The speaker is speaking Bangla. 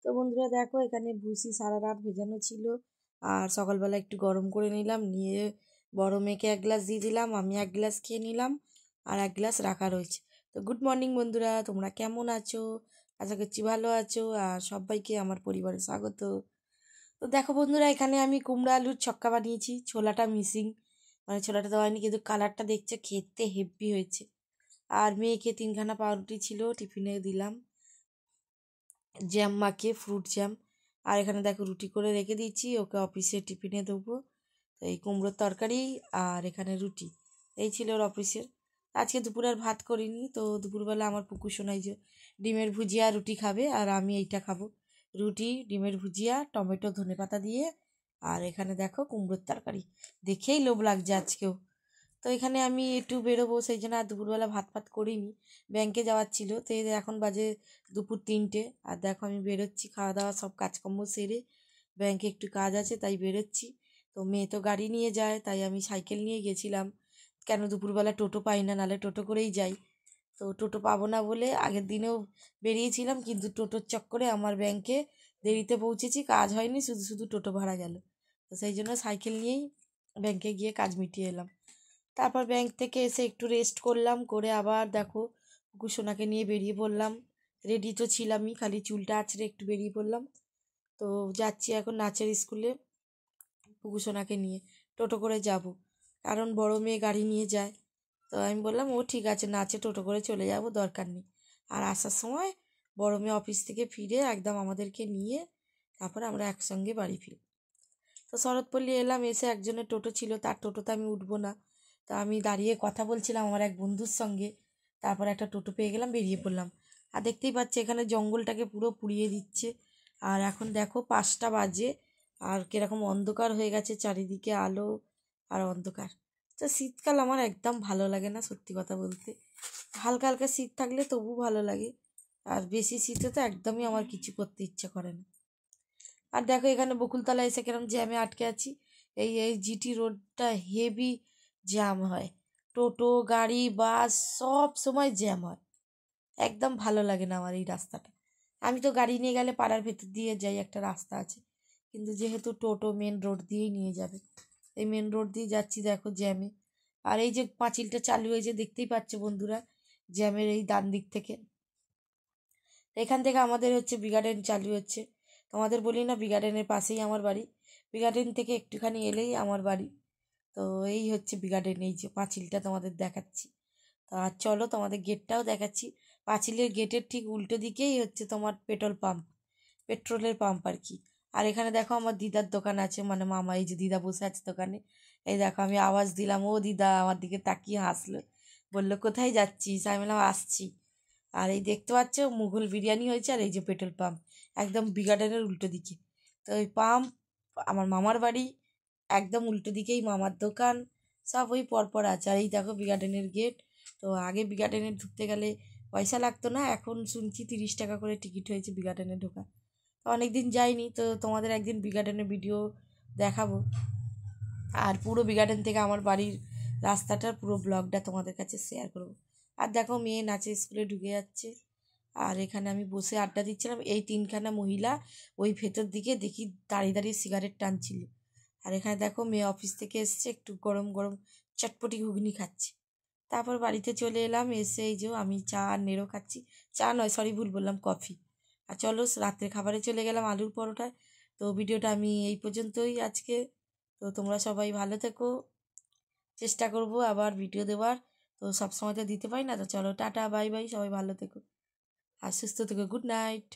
তো বন্ধুরা দেখো এখানে ভুসি সারা রাত ভেজানো ছিল, আর সকালবেলা একটু গরম করে নিলাম, নিয়ে বড় মেয়েকে এক গ্লাস দিয়ে দিলাম, আমি এক গ্লাস খেয়ে নিলাম, আর এক গ্লাস রাখা রয়েছে। তো গুড মর্নিং বন্ধুরা, তোমরা কেমন আছো? আশা করছি ভালো আছো, আর সবাইকে আমার পরিবারে স্বাগত। তো দেখো বন্ধুরা, এখানে আমি কুমড়ো আলুর ছক্কা বানিয়েছি, ছোলাটা মিসিং, মানে ছোলাটা দেওয়া হয়নি, কিন্তু কালারটা দেখছে খেতে হেভি হয়েছে। আর মেয়েকে তিনখানা পাউরুটি ছিল, টিফিনে দিলাম, জ্যাম মাখিয়ে ফ্রুট জ্যাম। আর এখানে দেখো রুটি করে রেখে দিয়েছি, ওকে অফিসে টিফিনে দেবো। তো এই কুমড়োর তরকারি আর এখানে রুটি, এই ছিল ওর অফিসের। আজকে দুপুরে আর ভাত করিনি, তো দুপুরবেলা আমার পুকুর শোনাই যে ডিমের ভুজিয়া রুটি খাবে, আর আমি এইটা খাবো, রুটি ডিমের ভুজিয়া টমেটো ধনেপাতা দিয়ে। আর এখানে দেখো কুমড়োর তরকারি, দেখেই লোভ লাগছে আজকেও। তো এখানে আমি একটু বেরোবো, সেই জন্য আর দুপুরবেলা ভাত ফাত করিনি, ব্যাংকে যাওয়ার ছিল। তো এই এখন বাজে দুপুর 3টে, আর দেখো আমি বেরোচ্ছি খাওয়া দাওয়া সব কাজকর্ম সেরে, ব্যাংকে একটু কাজ আছে তাই বেরোচ্ছি। তো মেয়ে তো গাড়ি নিয়ে যায়, তাই আমি সাইকেল নিয়ে গেছিলাম, কেন দুপুরবেলা টোটো পাই না, নাহলে টোটো করেই যাই। তো টোটো পাবো না বলে আগের দিনেও বেরিয়েছিলাম, কিন্তু টোটোর চক্করে আমার ব্যাংকে দেরিতে পৌঁছেছি, কাজ হয়নি, শুধু শুধু টোটো ভাড়া গেল। তো সেই জন্য সাইকেল নিয়েই ব্যাংকে গিয়ে কাজ মিটিয়ে এলাম। তারপর ব্যাংক থেকে এসে একটু রেস্ট করলাম, করে আবার দেখো কুকুরসোনাকে নিয়ে বেরিয়ে পড়লাম। রেডি তো ছিলামই, খালি চুলটা আঁচড়ে একটু বেরিয়ে পড়লাম। তো যাচ্ছি এখন নাচের স্কুলে কুকুরসোনাকে নিয়ে, টোটো করে যাব, কারণ বড় মেয়ে গাড়ি নিয়ে যায়। তো আমি বললাম ও ঠিক আছে, নাচে টোটো করে চলে যাব, দরকার নেই। আর আসার সময় বড় মেয়ে অফিস থেকে ফিরে একদম আমাদেরকে নিয়ে তারপরে আমরা একসঙ্গে বাড়ি ফিরি। তো শরৎপল্লী এলাম, এসে একজনের টোটো ছিল, তার টোটোতে আমি উঠবো না, তা আমি দাঁড়িয়ে কথা বলছিলাম আমার এক বন্ধুর সঙ্গে। তারপর একটা টোটো পেয়ে গেলাম, বেরিয়ে পড়লাম। আর দেখতেই পাচ্ছি এখানে জঙ্গলটাকে পুরো পুড়িয়ে দিচ্ছে। আর এখন দেখো 5টা বাজে, আর কিরকম অন্ধকার হয়ে গেছে, চারিদিকে আলো আর অন্ধকার। তো শীতকাল আমার একদম ভালো লাগে না, সত্যি কথা বলতে। হালকা হালকা শীত থাকলে তবু ভালো লাগে, আর বেশি শীতে তো একদমই আমার কিছু করতে ইচ্ছা করে না। আর দেখো এখানে বকুলতলা এসে কিরম জ্যামে আটকে আছি। এই জিটি রোডটা হেভি জ্যাম হয়, টোটো গাড়ি বাস সব সময় জ্যাম হয়, একদম ভালো লাগে না আমার এই রাস্তাটা। আমি তো গাড়ি নিয়ে গেলে পাড়ার ভেতর দিয়ে যাই, একটা রাস্তা আছে, কিন্তু যেহেতু টোটো মেন রোড দিয়েই নিয়ে যাবে, এই মেন রোড দিয়ে যাচ্ছি দেখো জ্যামে। আর এই যে পাঁচিলটা চালু হয়েছে দেখতেই পাচ্ছ বন্ধুরা, জ্যামের এই ডান দিক থেকে, এখান থেকে আমাদের হচ্ছে বিগার্ডেন চালু হচ্ছে। তোমাদের বলি না বিগার্ডেনের পাশেই আমার বাড়ি, বিগার্ডেন থেকে একটুখানি এলেই আমার বাড়ি। তো এই হচ্ছে বিগার্ডেন, এই যে পাঁচিলটা তোমাদের দেখাচ্ছি। তো আর চলো তোমাদের গেটটাও দেখাচ্ছি। পাঁচিলের গেটের ঠিক উল্টো দিকেই হচ্ছে তোমার পেট্রোল পাম্প, পেট্রোলের পাম্প আর কি। আর এখানে দেখো আমার দিদার দোকান আছে, মানে মামা, এই যে দিদা বসে আছে দোকানে। এই দেখো আমি আওয়াজ দিলাম, ও দিদা আমার দিকে তাকিয়ে হাসলো, বললো কোথায় যাচ্ছিস, আমি বললাম আসছি। আর এই দেখতে পাচ্ছ মুঘল বিরিয়ানি হয়েছে, আর এই যে পেট্রোল পাম্প একদম বিগার্ডেনের উল্টো দিকে। তো ওই পাম্প, আমার মামার বাড়ি, একদম উল্টো দিকেই মামার দোকান, সব ওই পরপর আছে। আর এই দেখো বিগার্ডেনের গেট। তো আগে বিগার্ডেনে ঢুকতে গেলে পয়সা লাগতো না, এখন শুনছি 30 টাকা করে টিকিট হয়েছে বিগার্ডেনে ঢোকা। তো অনেক দিন যাইনি, তো তোমাদের একদিন বিগার্ডেনের ভিডিও দেখাবো, আর পুরো বিগার্ডেন থেকে আমার বাড়ির রাস্তাটার পুরো ব্লগটা তোমাদের কাছে শেয়ার করবো। আর দেখো মেয়ে নাচে স্কুলে ঢুকে যাচ্ছে, আর এখানে আমি বসে আড্ডা দিচ্ছিলাম, এই তিনখানা মহিলা ওই ভেতর দিকে দেখি দাঁড়িয়ে দাঁড়িয়ে সিগারেট টানছিল। আর এখানে দেখো মেয়ে অফিস থেকে এসছে, একটু গরম গরম চটপটি ঘুগনি খাচ্ছে। তারপর বাড়িতে চলে এলাম, এসে এই যে আমি চা আর নেড়ো খাচ্ছি, চা নয় সরি ভুল বললাম, কফি। আর চলো রাত্রে খাবারে চলে গেলাম আলুর পরোটায়। তো ভিডিওটা আমি এই পর্যন্তই আজকে। তো তোমরা সবাই ভালো থেকো, চেষ্টা করব আবার ভিডিও দেওয়ার, তো সবসময় তো দিতে পারি না। তো চলো টাটা বাই বাই, সবাই ভালো থেকো আর সুস্থ থেকো, গুড নাইট।